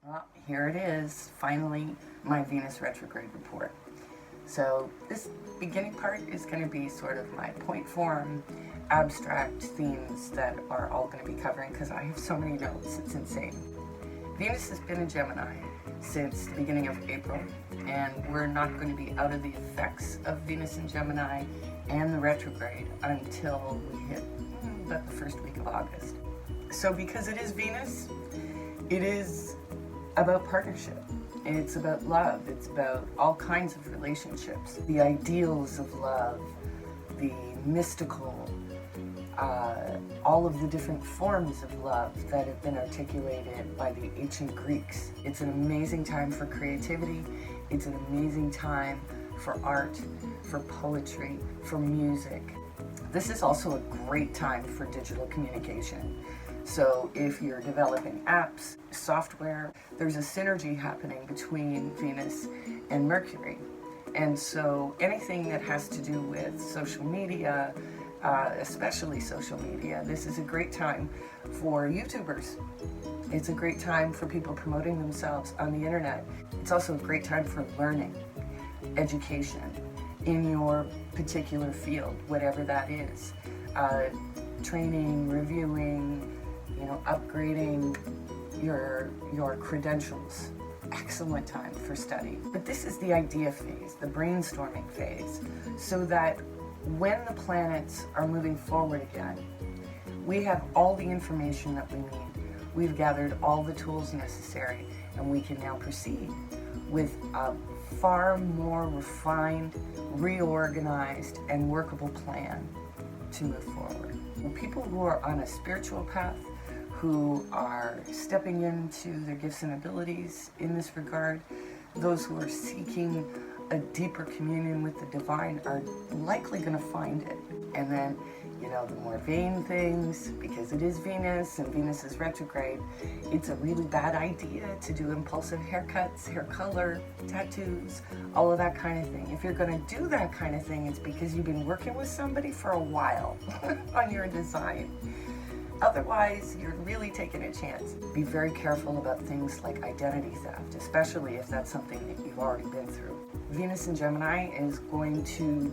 Well, here it is, finally, my Venus retrograde report. So this beginning part is going to be sort of my point form, abstract themes that are all going to be covering because I have so many notes, it's insane. Venus has been in Gemini since the beginning of April, and we're not going to be out of the effects of Venus in Gemini and the retrograde until we hit about the first week of August. So because it is Venus, it is about partnership. It's about love. It's about all kinds of relationships. The ideals of love, the mystical, all of the different forms of love that have been articulated by the ancient Greeks. It's an amazing time for creativity. It's an amazing time for art, for poetry, for music. This is also a great time for digital communication. So if you're developing apps, software, there's a synergy happening between Venus and Mercury. And so anything that has to do with social media, especially social media, this is a great time for YouTubers. It's a great time for people promoting themselves on the internet. It's also a great time for learning, education in your particular field, whatever that is. Training, reviewing, upgrading your credentials. Excellent time for study. But this is the idea phase, the brainstorming phase, so that when the planets are moving forward again, we have all the information that we need. We've gathered all the tools necessary, and we can now proceed with a far more refined, reorganized, and workable plan to move forward. People who are on a spiritual path, who are stepping into their gifts and abilities in this regard, those who are seeking a deeper communion with the divine are likely going to find it. And then, the more vain things, because it is Venus and Venus is retrograde, it's a really bad idea to do impulsive haircuts, hair color, tattoos, all of that kind of thing. If you're going to do that kind of thing, it's because you've been working with somebody for a while on your design. Otherwise, you're really taking a chance. Be very careful about things like identity theft, especially if that's something that you've already been through. Venus in Gemini is going to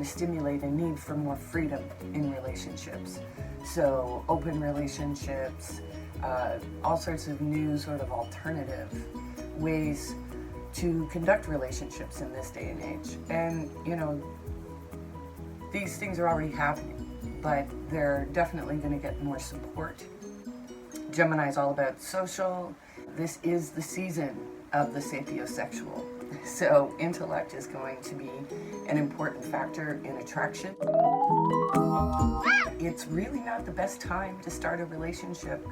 stimulate a need for more freedom in relationships. So open relationships, all sorts of new sort of alternative ways to conduct relationships in this day and age. And, these things are already happening, but they're definitely going to get more support. Gemini is all about social. This is the season of the sapiosexual. So intellect is going to be an important factor in attraction. It's really not the best time to start a relationship.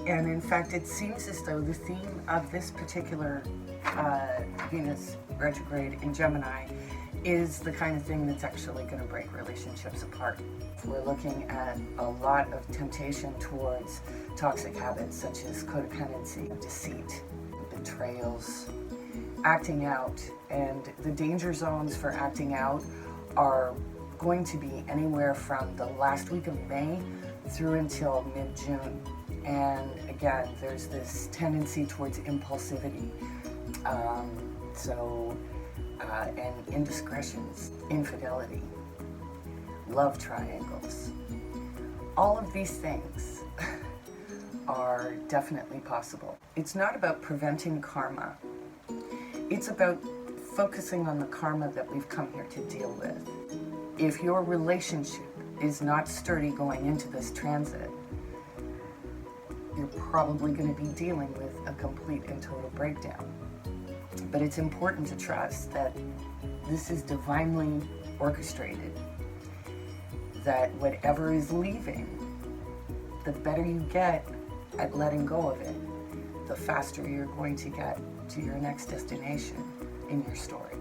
And in fact, it seems as though the theme of this particular Venus retrograde in Gemini is the kind of thing that's actually going to break relationships apart. We're looking at a lot of temptation towards toxic habits such as codependency, deceit, betrayals, acting out, and the danger zones for acting out are going to be anywhere from the last week of May through until mid-June. And again, there's this tendency towards impulsivity. And indiscretions, infidelity, love triangles. All of these things are definitely possible. It's not about preventing karma. It's about focusing on the karma that we've come here to deal with. If your relationship is not sturdy going into this transit, you're probably going to be dealing with a complete and total breakdown. But it's important to trust that this is divinely orchestrated, that whatever is leaving, the better you get at letting go of it, the faster you're going to get to your next destination in your story.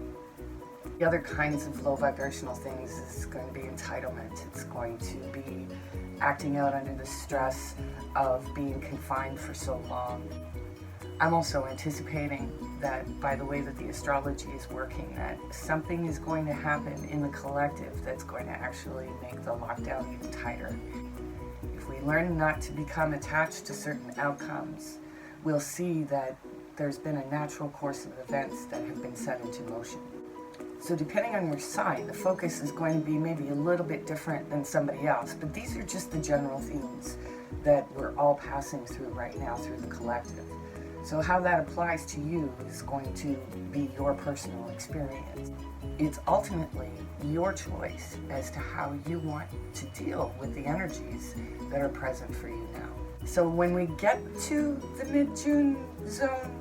The other kinds of low vibrational things is going to be entitlement. It's going to be acting out under the stress of being confined for so long. I'm also anticipating that by the way that the astrology is working, that something is going to happen in the collective that's going to actually make the lockdown even tighter. If we learn not to become attached to certain outcomes, we'll see that there's been a natural course of events that have been set into motion. So depending on your sign, the focus is going to be maybe a little bit different than somebody else, but these are just the general themes that we're all passing through right now through the collective. So how that applies to you is going to be your personal experience. It's ultimately your choice as to how you want to deal with the energies that are present for you now. So when we get to the mid-June zone,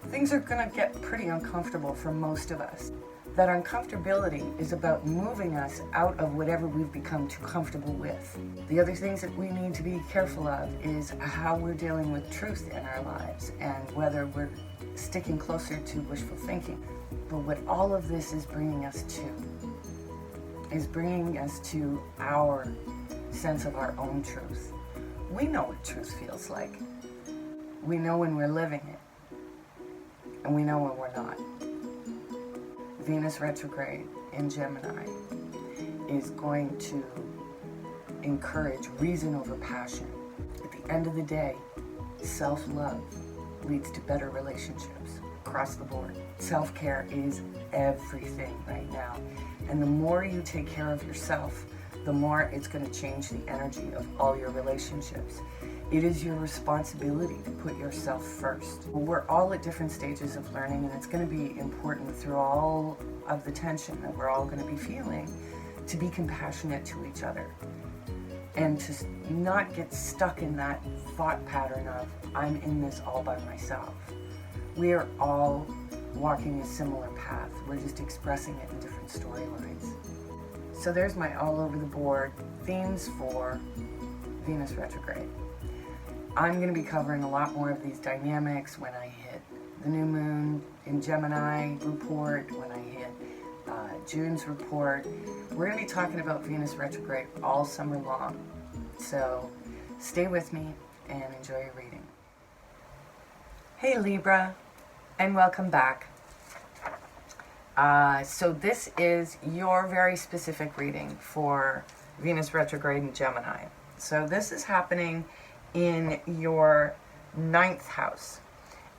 things are going to get pretty uncomfortable for most of us. That uncomfortability is about moving us out of whatever we've become too comfortable with. The other things that we need to be careful of is how we're dealing with truth in our lives and whether we're sticking closer to wishful thinking. But what all of this is bringing us to our sense of our own truth. We know what truth feels like. We know when we're living it, and we know when we're not. Venus retrograde in Gemini is going to encourage reason over passion. At the end of the day, self-love leads to better relationships across the board. Self-care is everything right now. And the more you take care of yourself, the more it's going to change the energy of all your relationships. It is your responsibility to put yourself first. We're all at different stages of learning, and it's going to be important through all of the tension that we're all going to be feeling to be compassionate to each other and to not get stuck in that thought pattern of, I'm in this all by myself. We are all walking a similar path. We're just expressing it in different storylines. So there's my all over the board themes for Venus retrograde. I'm going to be covering a lot more of these dynamics when I hit the new moon in Gemini report, when I hit June's report. We're going to be talking about Venus retrograde all summer long. So stay with me and enjoy your reading. Hey Libra, and welcome back. So this is your very specific reading for Venus retrograde in Gemini. So this is happening in your 9th house.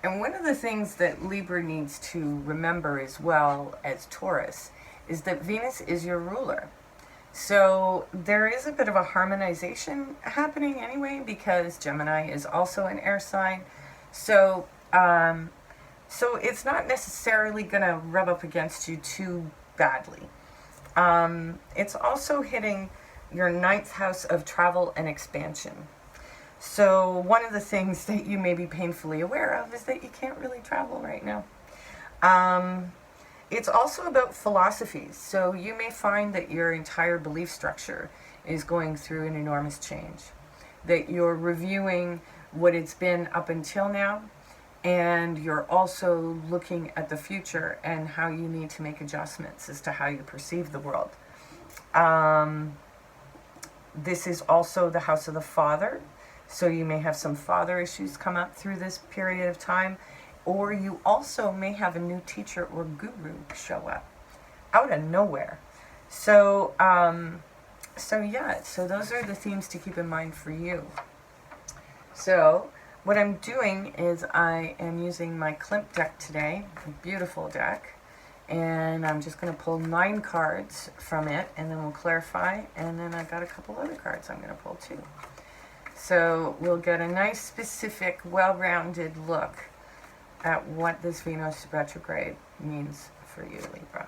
And one of the things that Libra needs to remember as well as Taurus is that Venus is your ruler. So there is a bit of a harmonization happening anyway, because Gemini is also an air sign. So it's not necessarily going to rub up against you too badly. It's also hitting your 9th house of travel and expansion. So one of the things that you may be painfully aware of is that you can't really travel right now. It's also about philosophies. So you may find that your entire belief structure is going through an enormous change. That you're reviewing what it's been up until now, and you're also looking at the future and how you need to make adjustments as to how you perceive the world. This is also the house of the father. So you may have some father issues come up through this period of time, or you also may have a new teacher or guru show up out of nowhere. So those are the themes to keep in mind for you. So what I'm doing is I am using my Klimt deck today, a beautiful deck, and I'm just going to pull 9 cards from it, and then we'll clarify, and then I've got a couple other cards I'm going to pull too. So we'll get a nice, specific, well-rounded look at what this Venus retrograde means for you, Libra.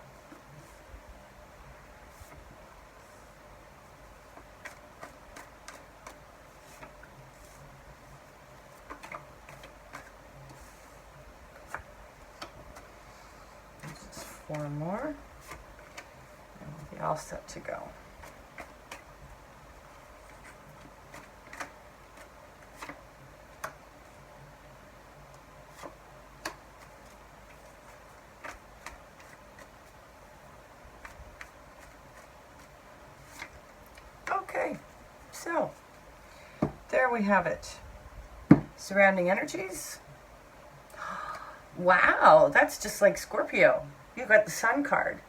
Just 4 more, and we'll be all set to go. So, there we have it. Surrounding energies. Wow, that's just like Scorpio. You got the Sun card.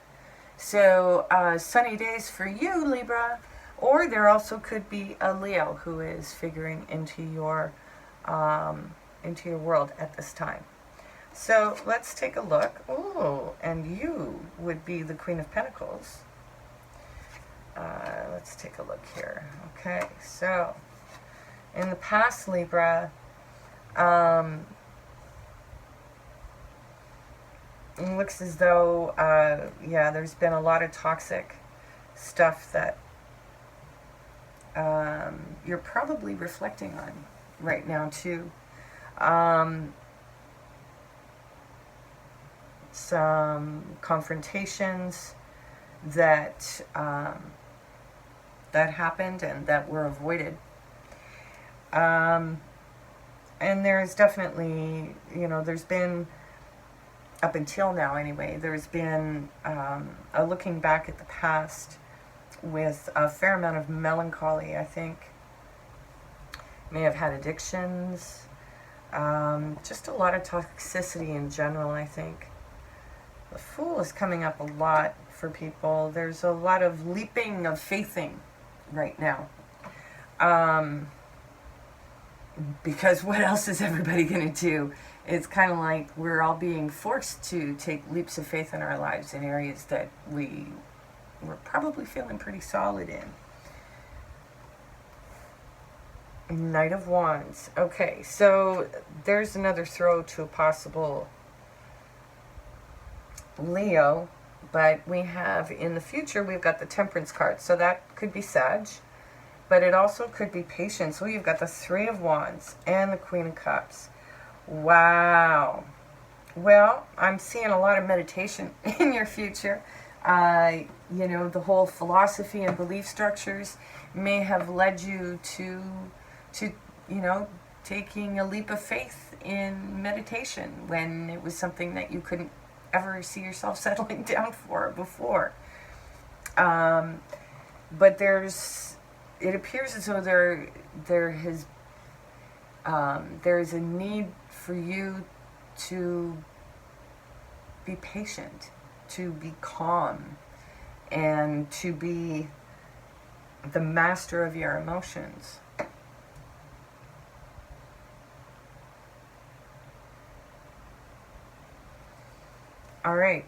So, sunny days for you, Libra. Or there also could be a Leo who is figuring into your into your world at this time. So let's take a look. Oh, and you would be the Queen of Pentacles. Let's take a look here. Okay, so in the past, Libra, it looks as though, yeah, there's been a lot of toxic stuff that you're probably reflecting on right now too. Some confrontations that that happened and that were avoided. And there's definitely, you know, there's been, up until now anyway, there's been a looking back at the past with a fair amount of melancholy, I think. May have had addictions, just a lot of toxicity in general, I think. The Fool is coming up a lot for people. There's a lot of leaping of faithing right now. Because what else is everybody going to do? It's kind of like we're all being forced to take leaps of faith in our lives in areas that we're probably feeling pretty solid in. Knight of Wands. Okay, so there's another throw to a possible Leo, but we have in the future, we've got the Temperance card, so that could be Sag, but it also could be Patience. So you've got the Three of Wands and the Queen of Cups. Wow. Well, I'm seeing a lot of meditation in your future. You know, the whole philosophy and belief structures may have led you to you know, taking a leap of faith in meditation when it was something that you couldn't ever see yourself settling down for before. But it appears as though there's a need for you to be patient, to be calm, and to be the master of your emotions. All right.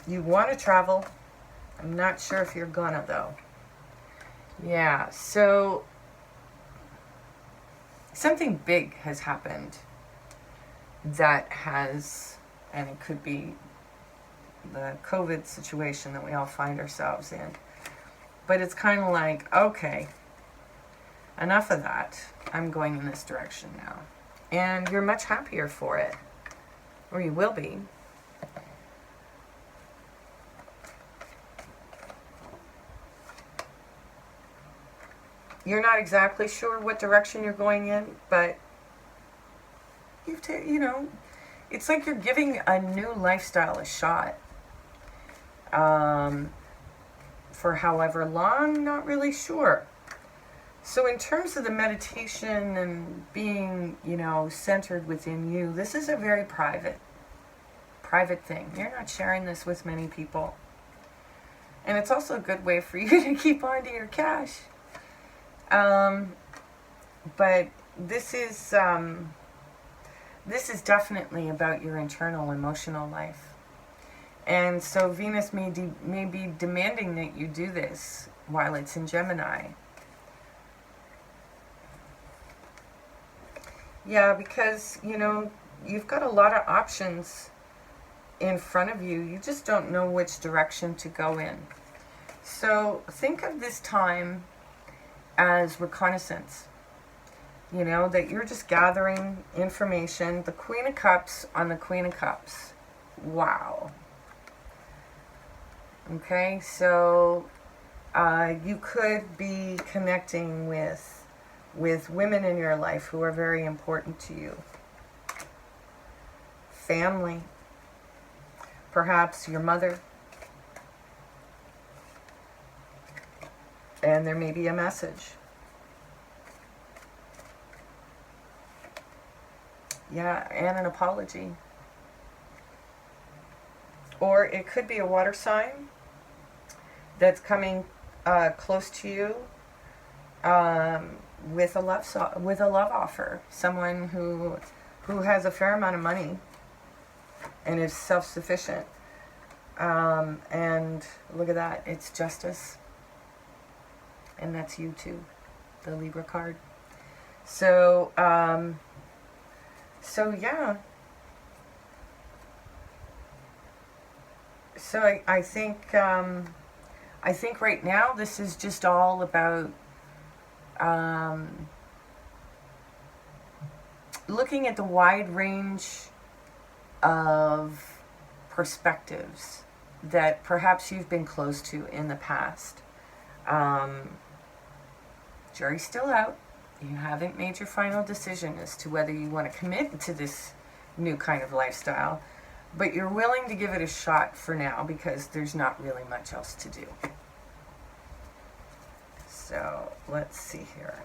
You want to travel. I'm not sure if you're gonna, though. Yeah, so something big has happened that has, and it could be the COVID situation that we all find ourselves in, but it's kind of like, okay, enough of that. I'm going in this direction now. And you're much happier for it, or you will be. You're not exactly sure what direction you're going in, but you know, it's like you're giving a new lifestyle a shot. For however long, not really sure. So in terms of the meditation and being, you know, centered within you, this is a very private thing. You're not sharing this with many people. And it's also a good way for you to keep on to your cash. But this is definitely about your internal emotional life. And so Venus may be demanding that you do this while it's in Gemini. Yeah, because, you know, you've got a lot of options in front of you. You just don't know which direction to go in. So think of this time as reconnaissance. You know, that you're just gathering information. The Queen of Cups on the Queen of Cups. Wow. Okay, so you could be connecting with women in your life who are very important to you. Family. Perhaps your mother. And there may be a message. Yeah, and an apology. Or it could be a water sign that's coming close to you. with a love offer, someone who has a fair amount of money and is self-sufficient. And look at that, it's justice, and that's you too, the Libra card. So yeah. So I think right now this is just all about looking at the wide range of perspectives that perhaps you've been close to in the past. Jury's still out. You haven't made your final decision as to whether you want to commit to this new kind of lifestyle, but you're willing to give it a shot for now because there's not really much else to do. So let's see here.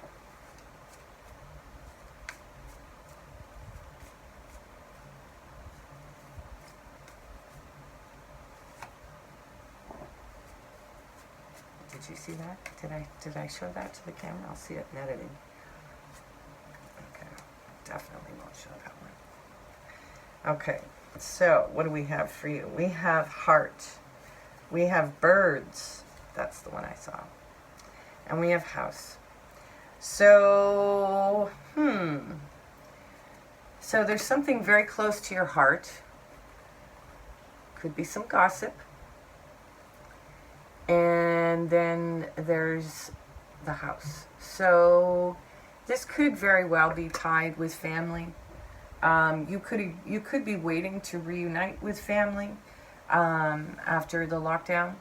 Did you see that? Did I show that to the camera? I'll see it in editing. Okay, definitely won't show that one. Okay, so what do we have for you? We have heart. We have birds. That's the one I saw. And we have house. So, so there's something very close to your heart. Could be some gossip. And then there's the house. So this could very well be tied with family. You could be waiting to reunite with family after the lockdown.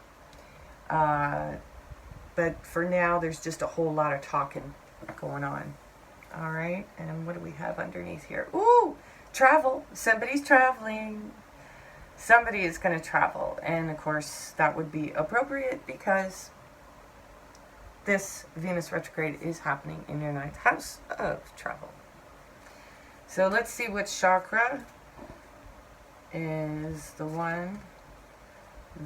But for now, there's just a whole lot of talking going on. All right, and what do we have underneath here? Ooh, travel. Somebody's traveling. Somebody is going to travel, and of course that would be appropriate because this Venus retrograde is happening in your 9th house of travel. So let's see what chakra is the one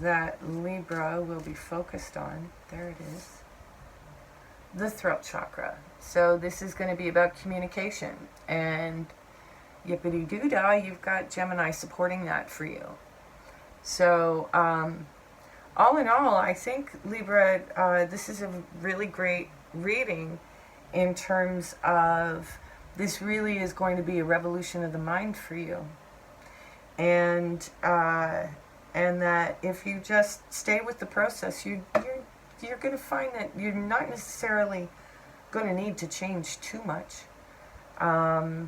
that Libra will be focused on. There it is. The throat chakra. So this is going to be about communication, and yippity-doo-dah, you've got Gemini supporting that for you. So, all in all, I think, Libra, this is a really great reading in terms of this really is going to be a revolution of the mind for you. And that if you just stay with the process, you're going to find that you're not necessarily going to need to change too much. Yeah,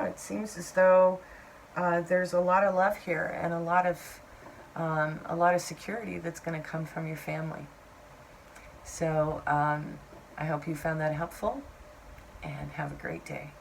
it seems as though there's a lot of love here and a lot of security that's going to come from your family. So I hope you found that helpful, and have a great day.